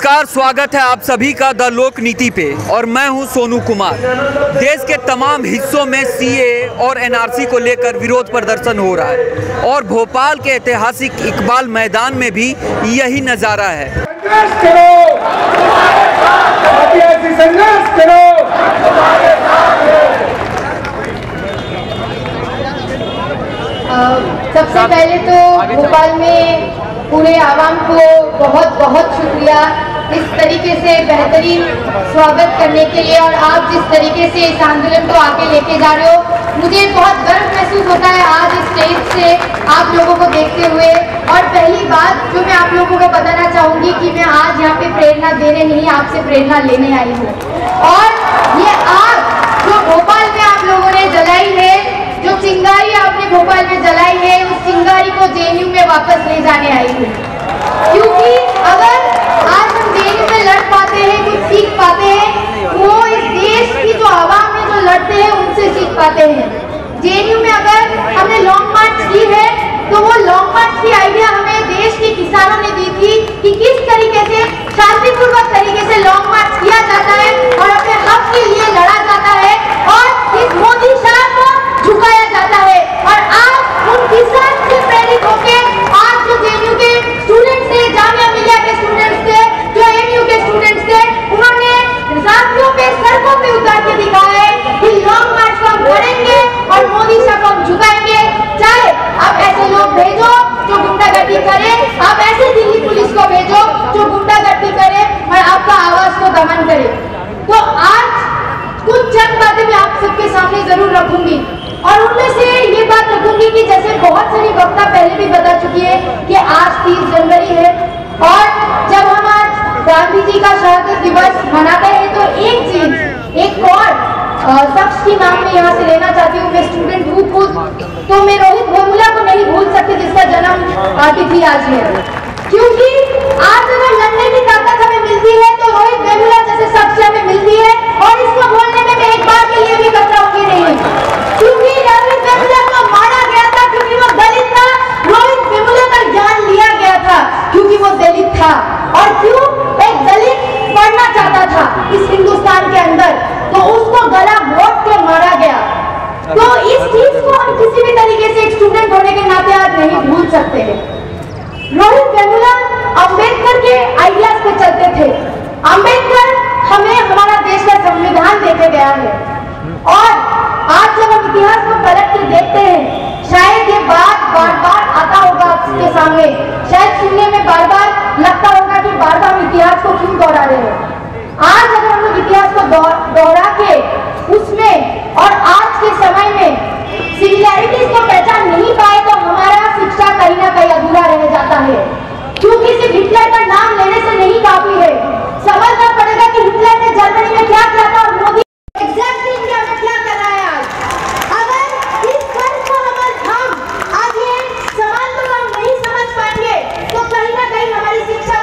नमस्कार, स्वागत है आप सभी का द लोक नीति पे और मैं हूं सोनू कुमार। देश के तमाम हिस्सों में सीए और एनआरसी को लेकर विरोध प्रदर्शन हो रहा है और भोपाल के ऐतिहासिक इकबाल मैदान में भी यही नज़ारा है। सबसे पहले तो भोपाल में पूरे आवाम को बहुत बहुत शुक्रिया इस तरीके से बेहतरीन स्वागत करने के लिए, और आप जिस तरीके से इस आंदोलन को आगे लेके जा रहे हो, मुझे बहुत गर्व महसूस होता है आज इस स्टेज से आप लोगों को देखते हुए। और पहली बात जो मैं आप लोगों को बताना चाहूँगी कि मैं आज यहाँ पे प्रेरणा देने नहीं, आपसे प्रेरणा लेने आई हूँ। और ये आग जो भोपाल में आप लोगों ने जलाई है, जो चिंगारी आपने भोपाल में जलाई है, उस चिंगारी को जेएनयू में वापस ले जाने आई हूँ। क्योंकि अगर आज हम जेएनयू में लड़ पाते हैं, कुछ सीख पाते हैं, वो इस देश की जो आवाम में जो लड़ते हैं उनसे सीख पाते हैं। जेएनयू में अगर हमने लॉन्ग मार्च की है तो वो लॉन्ग मार्च की आइडिया हमें देश के किसानों ने दी थी कि किस तरीके से शांतिपूर्वक तरीके से लॉन्ग मार्च किया जाता है और अपने हक के लिए लड़ा जाता है और इस मोदी शाह को झुकाया जाता है। और आज उन किसान से प्रेरित होकर आज जो जेएनयू के स्टूडेंट्स थे, जामिया मिलिया के स्टूडेंट्स थे, जो एमयू के स्टूडेंट्स थे, उन्होंने रास्तियों पे सड़कों पे उतार के दिखाया है कि लॉन्ग मार्च को हम करेंगे और मोदी शाह को हम झुकाएंगे। चाहे आप ऐसे लोग भेजो जो गुंडागर्दी करे, आप ऐसे दिल्ली पुलिस को भेजो जो गुंडागर्दी करे और आपका आवाज को दमन करे। तो आज कुछ चंद बातें मैं आप सबके सामने जरूर रखूंगी और उनमें से ये बात रखूंगी कि जैसे बहुत सारी वक्ता पहले भी बता चुकी है कि आज 30 जनवरी है और जब हम आज गांधी जी का शहादत दिवस मनाते हैं तो एक चीज एक और शख्स की नाम में यहाँ से लेना चाहती हूँ, मैं स्टूडेंट हूँ खुद, तो मैं रोहित वेमुला को नहीं भूल सकती जिसका जन्म तिथि आज है। क्योंकि आज अगर लड़ने की ताकत हमें मिलती है तो रोहित वेमुला जैसे शख्स हमें मिलती है और इसको बोलने में मैं एक बार के लिए भी कतराऊंगी नहीं। क्योंकि रोहित वेमुला को मारा गया था क्योंकि वो दलित था, रोहित वेमुला का जान लिया गया था क्योंकि वो दलित था। और क्यों एक दलित पढ़ना चाहता था इस हिंदुस्तान के अंदर, तो उसको गला घोट के मारा गया। तो इस चीज को हम किसी भी तरीके से एक स्टूडेंट होने के नाते आज नहीं भूल सकते हैं। रोहित वेमुला अंबेडकर के आइडियाज पे चलते थे। अंबेडकर हमें हमारा देश का संविधान देके गया है और आज जब हम इतिहास को पलट के देखते हैं, शायद ये बात बार बार आता होगा आपके सामने, शायद सुनने में बार बार लगता होगा कि बार बार इतिहास को क्यों दोहरा रहे हैं। आज अगर हम लोग इतिहास को दोहरा के उसमें और आज के समय में सिमिलैरिटीज को पहचान नहीं पाए तो हमारा शिक्षा कहीं ना कहीं अधूरा रह जाता है। क्योंकि सिर्फ हिटलर का नाम लेने से नहीं काफी है, समझना पड़ेगा कि हिटलर ने जर्मनी में क्या किया था और मोदी एग्जैक्टली इंडिया में क्या कर रहा है आज। अगर इस फर्क को हम आज ये सवाल को हम नहीं समझ पाएंगे तो कहीं ना कहीं हमारी शिक्षा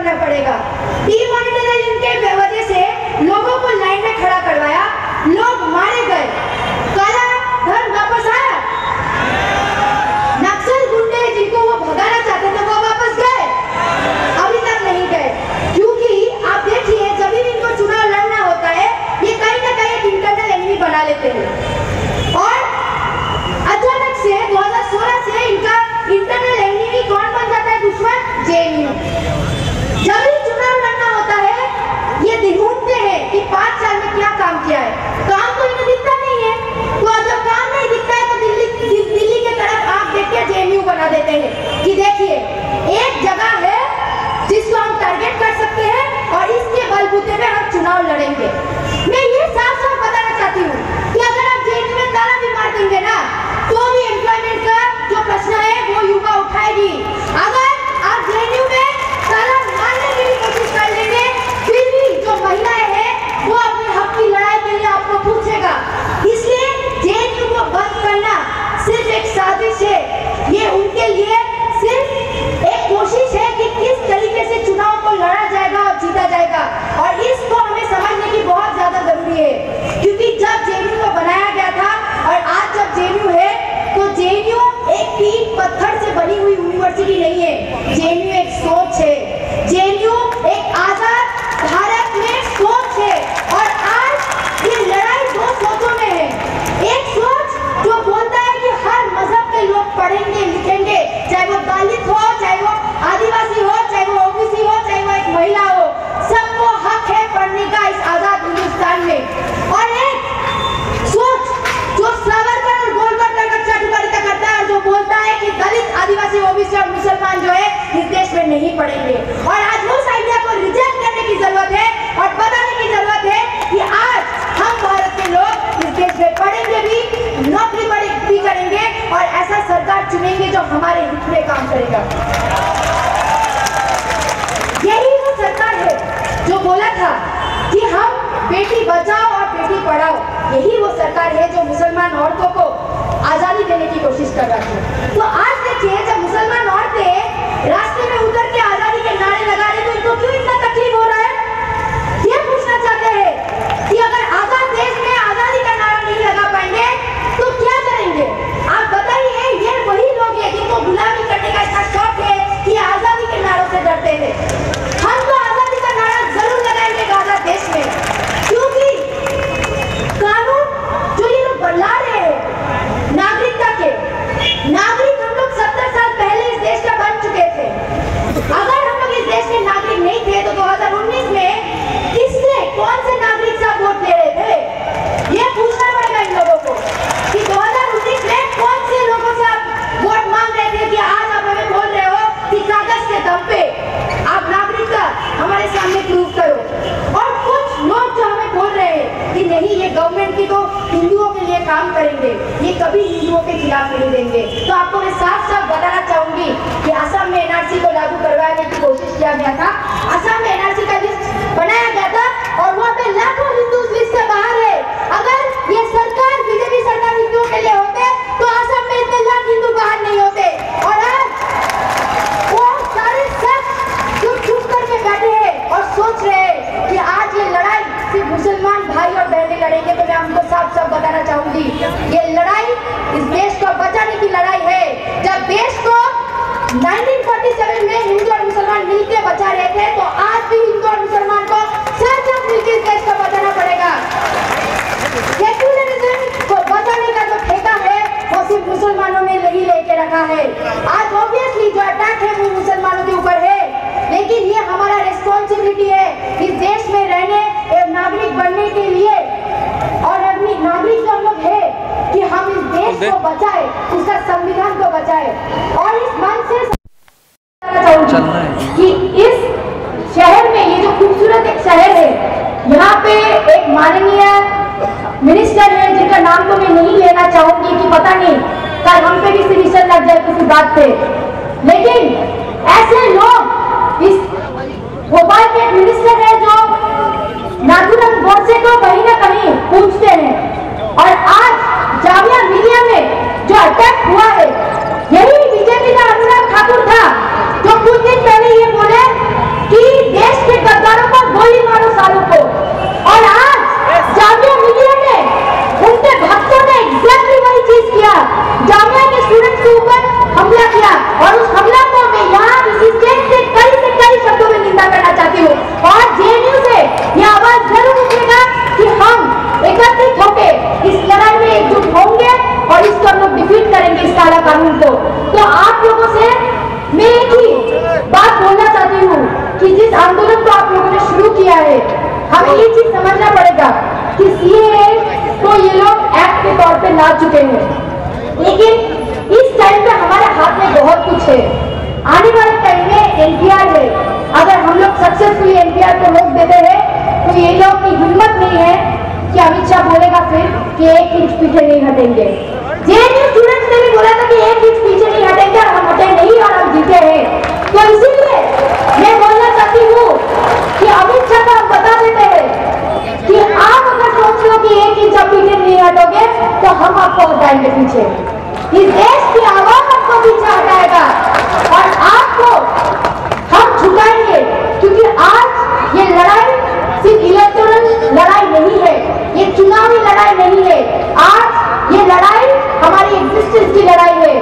करना पड़ेगा। डिमोनेटाइजेशन के वजह से लोगों को लाइन में खड़ा करवाया, लोग मारे गए, काला धन वापस आया, नक्सल गुंडे जिनको वो भगाना चाहते थे वो वापस गए, अभी तक नहीं गए। क्योंकि आप देखिए जब भी इनको चुनाव लड़ना होता है ये कहीं ना कहीं एक इंटरनल एनिमी बना लेते हैं और अचानक से 2016 से इनका इंटरनल एनिमी कौन बन जाता है? दुश्मन जेएनयू। जब भी चुनाव लड़ना होता है ये ढूंढते हैं कि 5 साल में क्या काम किया है, काम तो इन्हें दिखता नहीं है, तो जब काम नहीं दिखता है तो दिल्ली के तरफ आंख देख के जेएनयू बना देते हैं कि देखिए एक जगह है जिसको हम टारगेट कर सकते हैं और इसके बलबूते पे हम चुनाव लड़ेंगे। मैं ये साफ साफ बताना चाहती हूँ कि अगर आप जेएनयू में ताला भी मार देंगे ना तो भी एम्प्लॉयमेंट का जो प्रश्न है वो युवा उठाएगी। अगर आप जेएनयू में ताला मारने की कोशिश कर लेंगे फिर भी जो महिलाएं हैं वो अपने हक की लड़ाई के लिए आपको पूछेगा। इसलिए जेएनयू को बंद करना सिर्फ एक साजिश है, ये उनके लिए सिर्फ एक कोशिश है कि किस तरीके से चुनाव को लड़ा जाएगा और जीता जाएगा और इसको हमें समझने की बहुत ज्यादा जरूरी है। क्योंकि जब जेएनयू को बनाया गया था और आज जब जेएनयू है तो जेएनयू एक ईंट पत्थर से बनी हुई यूनिवर्सिटी नहीं है, जेएनयू एक सोच है, जेएनयू एक आजाद भारत में सोच है और आज ये लड़ाई दो सोचों में है। एक सोच जो बोलता है कि हर मजहब के लोग पढ़ेंगे लिखेंगे, चाहे वो दलित हो, चाहे वो आदिवासी हो, चाहे वो ओबीसी हो, चाहे वो एक महिला हो, सबको हक है पढ़ने का इस आजाद हिंदुस्तान में। और एक सोच जो सावरकर और गोलवलकर का चटुकारिता करता है और जो बोलता है कि दलित आदिवासी ओबीसी और मुसलमान जो है इस देश में नहीं पढ़ेंगे। और आज उस आइडिया को रिजेक्ट करने की जरूरत है और बताने की जरूरत है कि आज हम भारत के लोग इस देश में पढ़ेंगे भी, नौकरी भी करेंगे और ऐसा सरकार चुनेंगे जो हमारे हित में काम करेगा। यही वो सरकार है जो बोला था कि हम बेटी बचाओ और बेटी पढ़ाओ, यही वो सरकार है जो मुसलमान औरतों को आजादी देने की कोशिश कर रहा है। तो आज देखिए जब मुसलमान औरतें रास्ते में उतर के आजादी के नारे लगा रही तो इनको क्यों इतना तकलीफ हो रहा है? ये पूछना चाहते हैं कि अगर आजाद देश में आजादी का नारा नहीं लगा पाएंगे तो क्या करेंगे? आप बताइए, ये वही लोग हैं जिनको गुलामी करने का इतना शौक है कि आजादी के नारों से डरते हैं। हम तो आजादी का नारा जरूर लगाएंगे आजाद देश में, क्योंकि कानून जो ये लोग बदला रहे हैं नागरिकता के, नागरिक हम लोग 70 साल पहले इस देश का बन चुके थे। अगर हम लोग इस देश के नागरिक नहीं थे तो 2019 में किससे, कौन से नागरिक से वोट दे रहे थे? ये पूछना पड़ेगा इन लोगों को कि 2019 में कौन से लोगों से आप वोट मांग रहे थे कि आज आप हमें बोल रहे हो कि कागज के दम पे आप नागरिकता हमारे सामने प्रूव करो। और कुछ लोग जो हमें बोल रहे हैं कि नहीं ये गवर्नमेंट की तो हिंदुओं के लिए काम करेंगे, ये कभी हिंदुओं के खिलाफ नहीं देंगे। तो आपको मैं साफ साफ बताना चाहूंगी कि असम में एनआरसी को लागू करवाने की कोशिश किया गया था, असम में एनआरसी का लिस्ट बनाया गया था और वहाँ पे लाखों हिंदू लिस्ट से बाहर है। अगर ये सरकार बीजेपी सरकार हिंदुओं के लिए होते तो असम में इतने लाख हिंदू बाहर नहीं होते। और आज वो सारे सब जो चुप करके बैठे हैं और सोच रहे हैं कि आज ये लड़ाई सिर्फ मुसलमान भाई और बहनें लड़ेंगे, तो मैं हमको साफ साफ बताना चाहूंगी ये लड़ाई इस देश को बचाने की लड़ाई है। जब देश को 1947 में हिंदू और मुसलमान मिलकर बचा रहे थे तो आज भी हिंदू और मुसलमान को साथ साथ मिलकर इस देश को बचाना पड़ेगा। सेक्युलरिज्म को बचाने का जो ठेका है वो सिर्फ मुसलमानों ने नहीं लेके रखा है। आज ऑब्वियसली जो अटैक है वो मुसलमानों के ऊपर है, लेकिन ये हमारा रिस्पॉन्सिबिलिटी है इस देश में रहने, एक नागरिक बनने के लिए। और अपनी नागरिक जो हम लोग है कि हम इस देश को बचाए, उसका संविधान को बचाए। और इस मन से कि इस शहर में, ये जो खूबसूरत एक शहर है, यहाँ पे एक माननीय मिनिस्टर है जिनका नाम तो मैं नहीं लेना चाहूंगी कि पता नहीं कल हम पे भी सिविशन लग जाए किसी बात पे, लेकिन ऐसे लोग इस भोपाल के एक मिनिस्टर है जो नाथुराम गोडसे को कहीं ना कहीं पूछते हैं। और आज जामिया मिलिया में जो अटैक हुआ है, यही बीजेपी का अनुराग ठाकुर था जो कुछ दिन पहले ये बोले कि है। हमें ये चीज समझना पड़ेगा कि सीएए तो ये लोग एक्ट के तौर पे ला चुके हैं, लेकिन इस टाइम पे हमारे हाथ में बहुत कुछ है। आने वाले टाइम में एनपीआर है, अगर हम लोग सक्सेसफुली एनपीआर को रोक देते हैं तो ये लोग की हिम्मत नहीं है कि अमित शाह बोलेगा फिर कि 1 इंच पीछे नहीं हटेंगे। जेएनयू स्टूडेंट्स ने भी बोला था कि 1 इंच पीछे नहीं हटेंगे, और हम हटे नहीं और हम जीते हैं। तो इसीलिए मैं बोलना चाहती हूँ कि अमित शाह को हम बता देते हैं कि आप अगर सोच लो कि 1 इंच आप पीछे नहीं हटोगे तो हम आपको हटाएंगे पीछे। इस देश की आवाम आपको पीछे हटाएगा और आपको हम झुकाएंगे, क्योंकि आज ये लड़ाई सिर्फ इलेक्टोरल लड़ाई नहीं है, ये चुनावी लड़ाई नहीं है। आज ये लड़ाई हमारी एग्जिस्टेंस की लड़ाई है।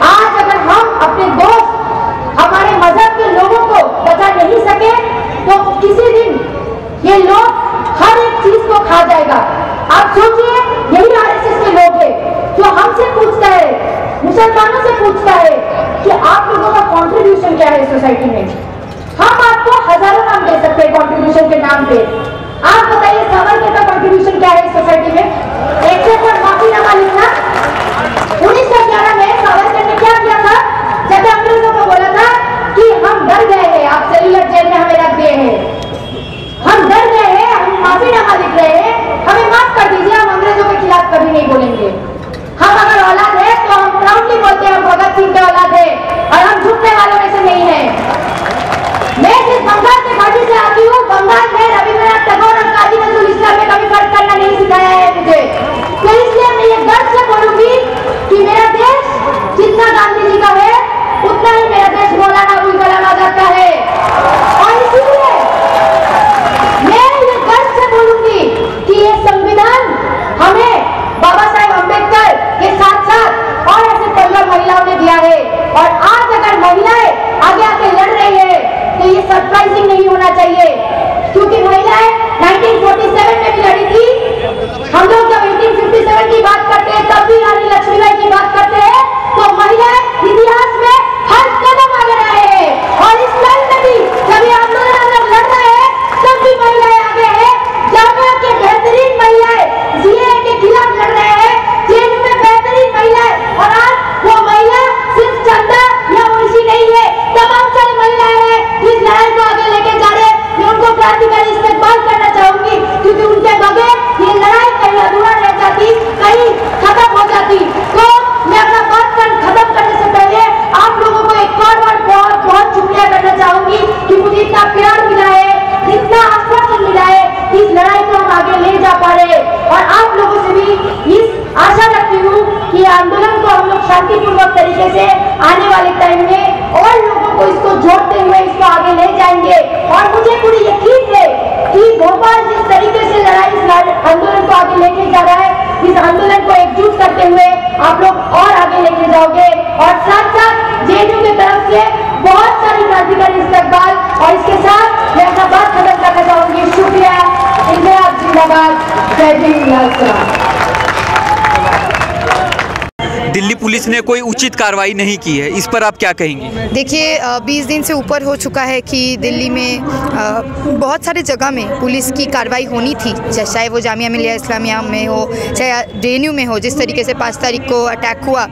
आज अगर हम अपने दोस्त, हमारे मजहब के लोगों को बचा नहीं सके तो किसी दिन ये लोग हर एक चीज को खा जाएगा। आप सोचिए, यही आरएसएस के लोग हैं जो हमसे पूछता है, मुसलमानों से पूछता है कि आप लोगों का कंट्रीब्यूशन क्या है सोसाइटी में। हम आपको हजारों नाम दे सकते हैं कंट्रीब्यूशन के नाम पे। आप बताइए सावरकर का कंट्रीब्यूशन क्या है सोसाइटी में? एक से पर माफीनामा लिखना। 1911 में सावरकर ने क्या किया था? जब अंग्रेजों को बोला था कि हम डर गए हैं, आप सेल्युलर जेल में हमें रख दिए हैं, हम डर गए हैं, हम माफीनामा लिख रहे हैं, हमें माफ कर दीजिए, हम अंग्रेजों के खिलाफ कभी नहीं बोलेंगे। हम अगर औलाद है तो हम प्राउडली बोलते हैं हम भगत सिंह के औलाद है और हम झुकने वालों में से नहीं है। मैं जिस बंगाल के घाटी से आती हूँ, बंगाल में रविंद्रनाथ टैगोर और काजी नजरुल इस्लाम ने कभी फर्क करना नहीं सिखाया है मुझे। तो इसलिए मैं ये गर्व से बोलूंगी कि मेरा देश जितना गांधी जी का है उतना ही मेरा देश मौलाना अबुल कलाम आजाद का है। और इसीलिए मैं ये गर्व से बोलूंगी कि ये संविधान हमें बाबा साहेब अम्बेडकर के साथ साथ और ऐसे 15 महिलाओं ने दिया है। और आज अगर महिलाएं आगे आके लड़ रही है तो ये सरप्राइजिंग नहीं होना चाहिए, क्योंकि महिलाएं 1947 में भी लड़ी थी। हम लोग जब 1857 की बात करते हैं तब भी रानी लक्ष्मीबाई की बात करते हैं, तो महिलाएं इतिहास में हर कदम आगे रहे हैं। और इस टाइम में भी जब ये आंदोलन हम लोग लड़ रहे हैं तब भी महिलाएं आगे हैं। जामिया के बेहतरीन महिलाएं सीएए के खिलाफ लड़ रहे हैं, जेल में बेहतरीन महिलाएं, और आज वो महिला सिर्फ चंदा या मुंशी नहीं है, तमाम सारी महिलाएं हैं इस लड़ाई को आगे लेके जा रहे हैं। मैं उनको क्रांतिकारी इस्तेमाल करना चाहूंगी, क्योंकि उनके बगैर ये लड़ाई कहीं अधूरा रह जाती, कहीं खत्म हो जाती। तो मैं अपना बात खत्म करने से पहले आप लोगों को एक और बार बहुत बहुत शुक्रिया करना चाहूंगी कि मुझे इतना प्यार मिला है, इतना आश्वासन मिला है, इस लड़ाई को हम आगे ले जा पा रहे। और आप लोगों से भी इस आशा रखती हूँ कि आंदोलन को हम लोग शांतिपूर्वक तरीके से आने वाले टाइम में और लोगों को इसको जोड़ते हुए इसको आगे ले जाएंगे। और मुझे पूरी यकीन है कि भोपाल जिस तरीके से लड़ाई इस आंदोलन को आगे लेके जा रहा है, इस आंदोलन को एकजुट करते हुए आप लोग और आगे लेके जाओगे। और साथ साथ जेएनयू की तरफ से बहुत सारी क्रांतिकारी इस्तकबाल। और इसके साथ मैं अपना बात खत्म करना चाहूंगी। शुक्रिया। इंदिरा जिंदाबाद। जय भीम। दिल्ली पुलिस ने कोई उचित कार्रवाई नहीं की है, इस पर आप क्या कहेंगी? देखिए 20 दिन से ऊपर हो चुका है कि दिल्ली में बहुत सारे जगह में पुलिस की कार्रवाई होनी थी, चाहे वो जामिया मिलिया इस्लामिया में हो, चाहे जेएनयू में हो, जिस तरीके से 5 तारीख को अटैक हुआ।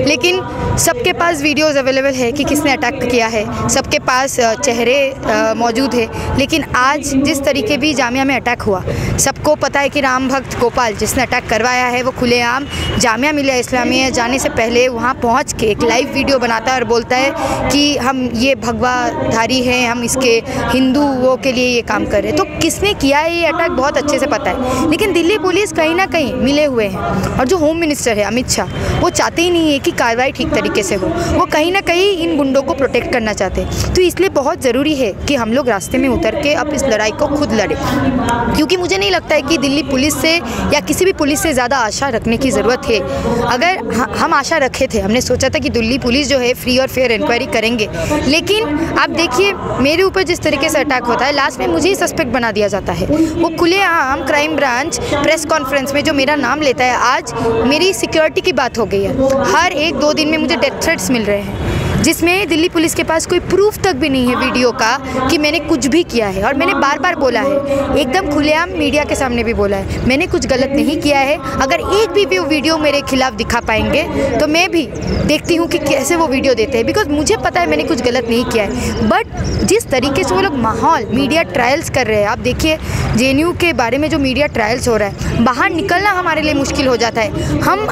लेकिन सबके पास वीडियोस अवेलेबल है कि किसने अटैक किया है, सबके पास चेहरे मौजूद है। लेकिन आज जिस तरीके भी जामिया में अटैक हुआ, सबको पता है कि राम भक्त गोपाल जिसने अटैक करवाया है वो खुलेआम जामिया मिलिया इस्लामिया जाने से पहले वहाँ पहुँच के एक लाइव वीडियो बनाता है और बोलता है कि हम ये भगवाधारी हैं, हम इसके हिंदुओं के लिए ये काम कर रहे हैं। तो किसने किया है ये अटैक बहुत अच्छे से पता है। लेकिन दिल्ली पुलिस कहीं ना कहीं मिले हुए हैं, और जो होम मिनिस्टर है अमित शाह, वो चाहते ही नहीं है कि कार्रवाई ठीक तरीके से हो। वो कहीं ना कहीं इन गुंडों को प्रोटेक्ट करना चाहते हैं। तो इसलिए बहुत ज़रूरी है कि हम लोग रास्ते में उतर के अब इस लड़ाई को खुद लड़ें, क्योंकि मुझे नहीं लगता है कि दिल्ली पुलिस से या किसी भी पुलिस से ज़्यादा आशा रखने की ज़रूरत है। अगर हम आशा रखे थे, हमने सोचा था कि दिल्ली पुलिस जो है फ्री और फेयर इंक्वायरी करेंगे, लेकिन आप देखिए मेरे ऊपर जिस तरीके से अटैक होता है, लास्ट में मुझे ही सस्पेक्ट बना दिया जाता है। वो खुलेआम क्राइम ब्रांच प्रेस कॉन्फ्रेंस में जो मेरा नाम लेता है, आज मेरी सिक्योरिटी की बात हो गई है। हर 1-2 दिन में मुझे डेथ थ्रेट्स मिल रहे हैं, जिसमें दिल्ली पुलिस के पास कोई प्रूफ तक भी नहीं है वीडियो का कि मैंने कुछ भी किया है। और मैंने बार बार बोला है, एकदम खुलेआम मीडिया के सामने भी बोला है, मैंने कुछ गलत नहीं किया है। अगर एक भी वीडियो मेरे खिलाफ दिखा पाएंगे तो मैं भी देखती हूँ कि कैसे वो वीडियो देते हैं, बिकॉज मुझे पता है मैंने कुछ गलत नहीं किया है। बट जिस तरीके से वो लोग माहौल मीडिया ट्रायल्स कर रहे हैं, आप देखिए JNU के बारे में जो मीडिया ट्रायल्स हो रहा है, बाहर निकलना हमारे लिए मुश्किल हो जाता है। हम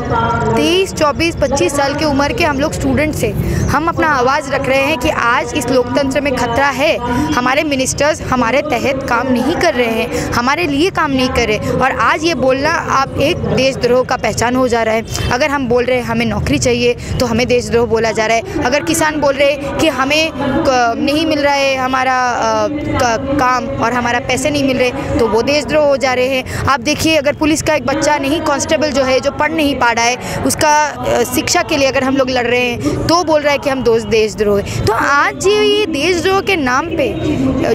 23, 24, 25 साल की उम्र के हम लोग स्टूडेंट से हम अपना आवाज़ रख रहे हैं कि आज इस लोकतंत्र में खतरा है। हमारे मिनिस्टर्स हमारे तहत काम नहीं कर रहे हैं, हमारे लिए काम नहीं कर रहे, और आज ये बोलना आप एक देशद्रोह का पहचान हो जा रहा है। अगर हम बोल रहे हैं हमें नौकरी चाहिए तो हमें देशद्रोह बोला जा रहा है। अगर किसान बोल रहे हैं कि हमें नहीं मिल रहा है हमारा काम और हमारा पैसे नहीं मिल रहे तो वो देशद्रोह हो जा रहे हैं। आप देखिए, अगर पुलिस का एक बच्चा नहीं, कांस्टेबल जो है जो पढ़ नहीं पा रहा है, उसका शिक्षा के लिए अगर हम लोग लड़ रहे हैं तो बोल रहा है कि हम देशद्रोह है। तो आज ये देशद्रोह के नाम पे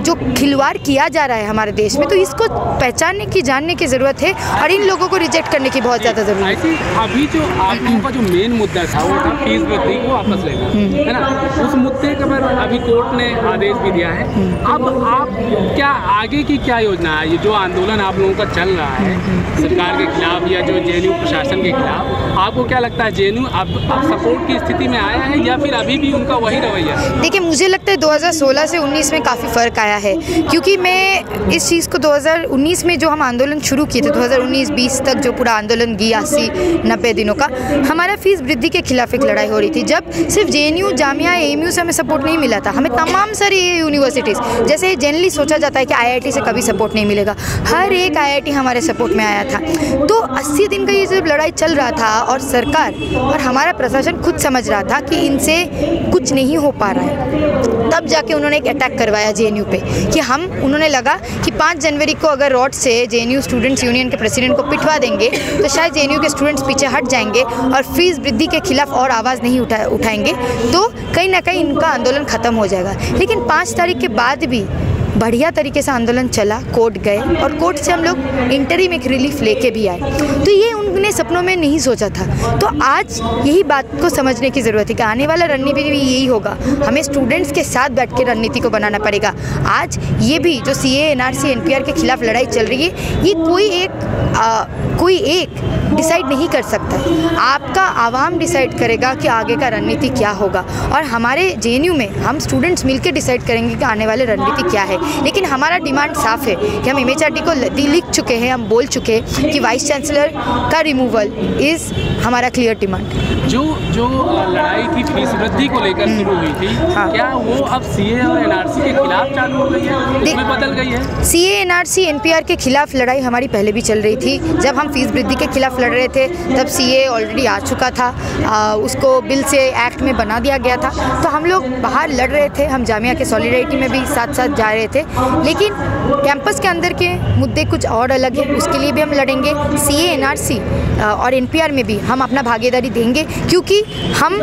जो खिलवाड़ किया जा रहा है हमारे देश में, तो इसको पहचानने की, जानने की ज़रूरत है और इन लोगों को रिजेक्ट करने की बहुत ज़्यादा ज़रूरत है। अभी जो आप लोगों का जो मेन मुद्दा था वो था फीस वृद्धि को वापस लेना, है ना। उस मुद्दे के पर अभी कोर्ट ने आदेश भी दिया है। अब आप क्या आगे की क्या योजना है? ये जो आंदोलन आप लोगों का चल रहा है सरकार के खिलाफ या जो JNU प्रशासन के खिलाफ, आपको क्या लगता है JNU अब सपोर्ट की स्थिति में आया है या फिर अभी भी उनका वही रवैया? देखिए, मुझे लगता है 2016 से 19 में काफ़ी फ़र्क आया है, क्योंकि मैं इस चीज़ को 2019 में जो हम आंदोलन शुरू किए थे, 2019-20 तक जो पूरा आंदोलन गया 80-90 दिनों का, हमारा फीस वृद्धि के खिलाफ एक लड़ाई हो रही थी। जब सिर्फ JNU, जामिया, AMU से हमें सपोर्ट नहीं मिला था, हमें तमाम सारी यूनिवर्सिटीज़, जैसे जनरली सोचा जाता है कि IIT से कभी सपोर्ट नहीं मिलेगा, हर एक IIT हमारे सपोर्ट में आया था। तो 80 दिन का ये जब लड़ाई चल रहा था और सरकार और हमारा प्रशासन खुद समझ रहा था कि इनसे कुछ नहीं हो पा रहा है, तब जाके उन्होंने एक अटैक करवाया JNU पे कि उन्होंने लगा कि 5 जनवरी को अगर रोड से JNU स्टूडेंट्स यूनियन के प्रेसिडेंट को पिटवा देंगे तो शायद JNU के स्टूडेंट्स पीछे हट जाएंगे और फीस वृद्धि के खिलाफ और आवाज़ नहीं उठाएंगे, तो कहीं ना कहीं इनका आंदोलन ख़त्म हो जाएगा। लेकिन 5 तारीख के बाद भी बढ़िया तरीके से आंदोलन चला, कोर्ट गए और कोर्ट से हम लोग इंटरिम एक रिलीफ लेके भी आए। तो ये उनने सपनों में नहीं सोचा था। तो आज यही बात को समझने की ज़रूरत है कि आने वाला रणनीति भी यही होगा, हमें स्टूडेंट्स के साथ बैठ के रणनीति को बनाना पड़ेगा। आज ये भी जो CAA, NRC, NPR के खिलाफ लड़ाई चल रही है, ये कोई एक डिसाइड नहीं कर सकता, आपका आवाम डिसाइड करेगा कि आगे का रणनीति क्या होगा। और हमारे JNU में हम स्टूडेंट्स मिलकर डिसाइड करेंगे कि आने वाले रणनीति क्या है। लेकिन हमारा डिमांड साफ है कि हम MHRD को लिख चुके हैं, हम बोल चुके हैं कि वाइस चांसलर का रिमूवल इज़ हमारा क्लियर डिमांड। जो लड़ाई थी फीस वृद्धि को लेकर शुरू हुई थी, हाँ। क्या वो अब CAA और NRC के खिलाफ चालू हो गई है, उसमें बदल गई है? CAA, NRC, NPR के खिलाफ लड़ाई हमारी पहले भी चल रही थी। जब हम फीस वृद्धि के खिलाफ लड़ रहे थे तब CAA ऑलरेडी आ चुका था, उसको बिल से एक्ट में बना दिया गया था, तो हम लोग बाहर लड़ रहे थे। हम जामिया के सॉलिडारिटी में भी साथ साथ जा रहे थे, लेकिन कैंपस के अंदर के मुद्दे कुछ और अलग है, उसके लिए भी हम लड़ेंगे। CAA, NRC और NPR में भी हम अपना भागीदारी देंगे, क्योंकि हम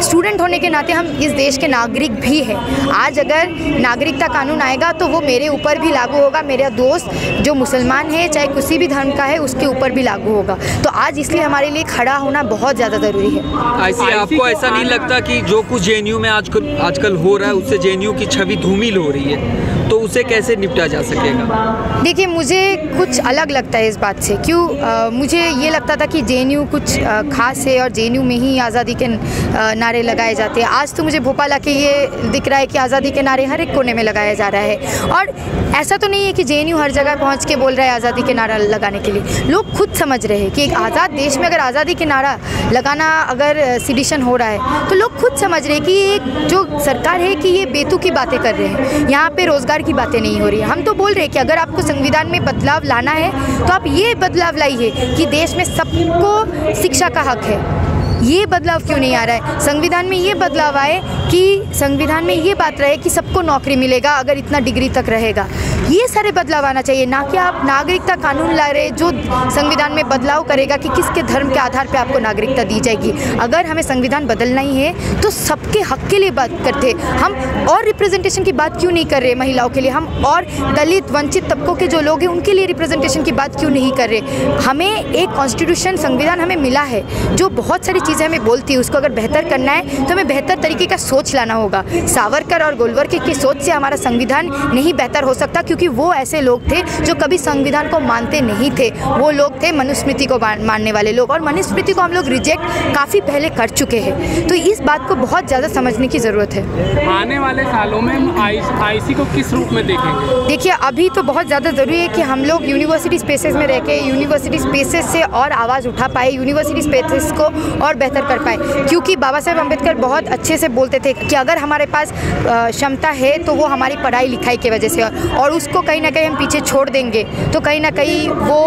स्टूडेंट होने के नाते हम इस देश के नागरिक भी हैं। आज अगर नागरिकता कानून आएगा तो वो मेरे ऊपर भी लागू होगा, मेरा दोस्त जो मुसलमान है चाहे किसी भी धर्म का है उसके ऊपर भी लागू होगा। तो आज इसलिए हमारे लिए खड़ा होना बहुत ज़्यादा ज़रूरी है। आपको ऐसा नहीं लगता कि जो कुछ JNU में आजकल हो रहा है उससे JNU की छवि धूमिल हो रही है, तो उसे कैसे निपटा जा सकेगा? देखिए, मुझे कुछ अलग लगता है इस बात से। मुझे ये लगता था कि JNU कुछ खास है और JNU में ही आज़ादी के नारे लगाए जाते हैं। आज तो मुझे भोपाल आके ये दिख रहा है कि आज़ादी के नारे हर एक कोने में लगाया जा रहा है। और ऐसा तो नहीं है कि JNU हर जगह पहुंच के बोल रहा है आज़ादी के नारा लगाने के लिए। लोग खुद समझ रहे हैं कि एक आज़ाद देश में अगर आज़ादी के नारा लगाना, अगर सिडिशन हो रहा है, तो लोग खुद समझ रहे हैं कि ये जो सरकार है कि ये बेतुकी बातें कर रहे हैं, यहाँ पे रोज़गार की बातें नहीं हो रही है। हम तो बोल रहे हैं कि अगर आपको संविधान में बदलाव लाना है तो आप ये बदलाव लाइए कि देश में सबको शिक्षा का हक है। ये बदलाव क्यों नहीं आ रहा है? संविधान में ये बदलाव आए कि संविधान में ये बात रहे कि सबको नौकरी मिलेगा अगर इतना डिग्री तक रहेगा। ये सारे बदलाव आना चाहिए, ना कि आप नागरिकता कानून ला रहे जो संविधान में बदलाव करेगा कि किसके धर्म के आधार पे आपको नागरिकता दी जाएगी। अगर हमें संविधान बदलना ही है तो सबके हक के लिए बात करते। हम और रिप्रेजेंटेशन की बात क्यों नहीं कर रहे महिलाओं के लिए? हम और दलित वंचित तबकों के जो लोग हैं उनके लिए रिप्रेजेंटेशन की बात क्यों नहीं कर रहे? हमें एक कॉन्स्टिट्यूशन, संविधान हमें मिला है जो बहुत सारी चीज़ें हमें बोलती है उसको अगर बेहतर करना है तो हमें बेहतर तरीके का सोच लाना होगा। सावरकर और गोलवलकर की सोच से हमारा संविधान नहीं बेहतर हो सकता, क्योंकि वो ऐसे लोग थे जो कभी संविधान को मानते नहीं थे। वो लोग थे मनुस्मृति को मानने वाले लोग, और मनुस्मृति को हम लोग रिजेक्ट काफ़ी पहले कर चुके हैं। तो इस बात को बहुत ज़्यादा समझने की ज़रूरत है। आने वाले सालों में हम आईसी को किस रूप में देखेंगे? देखिए, अभी तो बहुत ज़्यादा ज़रूरी है कि हम लोग यूनिवर्सिटी स्पेसेस में रह के यूनिवर्सिटी स्पेसेस से और आवाज़ उठा पाए, यूनिवर्सिटी स्पेसेस को और बेहतर कर पाए। क्योंकि बाबा साहेब अम्बेडकर बहुत अच्छे से बोलते थे कि अगर हमारे पास क्षमता है तो वो हमारी पढ़ाई लिखाई की वजह से, और उसको कहीं ना कहीं हम पीछे छोड़ देंगे तो कहीं ना कहीं वो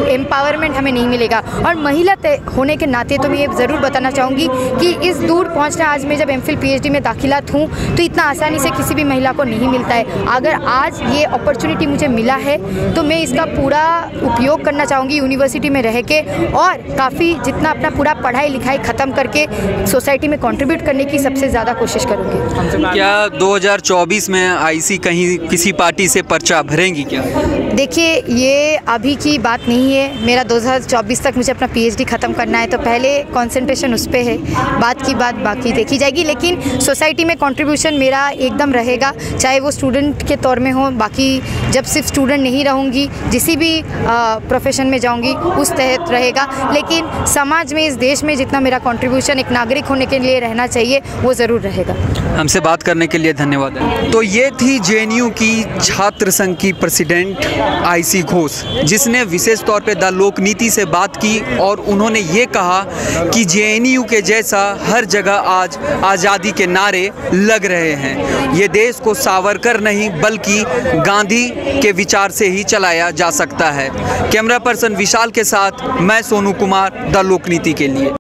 एम्पावरमेंट हमें नहीं मिलेगा। और महिला होने के नाते तो मैं ये ज़रूर बताना चाहूँगी कि इस दूर पहुँचना, आज मैं जब एमफिल पीएचडी में दाखिलात हूँ तो इतना आसानी से किसी भी महिला को नहीं मिलता है। अगर आज ये अपॉर्चुनिटी मुझे मिला है तो मैं इसका पूरा उपयोग करना चाहूँगी यूनिवर्सिटी में रह के, और काफ़ी जितना अपना पूरा पढ़ाई लिखाई ख़त्म करके सोसाइटी में कंट्रीब्यूट करने की सबसे ज़्यादा कोशिश करूँगी। क्या 2024 में आईसी कहीं किसी पार्टी से पर्चा भरेंगी क्या? देखिए, ये अभी की बात नहीं है। मेरा 2024 तक मुझे अपना पीएचडी ख़त्म करना है, तो पहले कंसंट्रेशन उस पे है, बात की बात बाकी देखी जाएगी। लेकिन सोसाइटी में कंट्रीब्यूशन मेरा एकदम रहेगा, चाहे वो स्टूडेंट के तौर में हो। बाकी जब सिर्फ स्टूडेंट नहीं रहूँगी, जिसी भी प्रोफेशन में जाऊँगी उस तहत रहेगा। लेकिन समाज में, इस देश में जितना मेरा कंट्रीब्यूशन एक नागरिक होने के लिए रहना चाहिए वो ज़रूर रहेगा। हमसे बात करने के लिए धन्यवाद। तो ये थी जेएनयू की छात्र संघ की प्रेसिडेंट आईसी घोष, जिसने विशेष तौर पे द लोकनीति से बात की, और उन्होंने ये कहा कि जेएनयू के जैसा हर जगह आज आज़ादी के नारे लग रहे हैं। ये देश को सावरकर नहीं बल्कि गांधी के विचार से ही चलाया जा सकता है। कैमरा पर्सन विशाल के साथ मैं सोनू कुमार, द लोकनीति के लिए।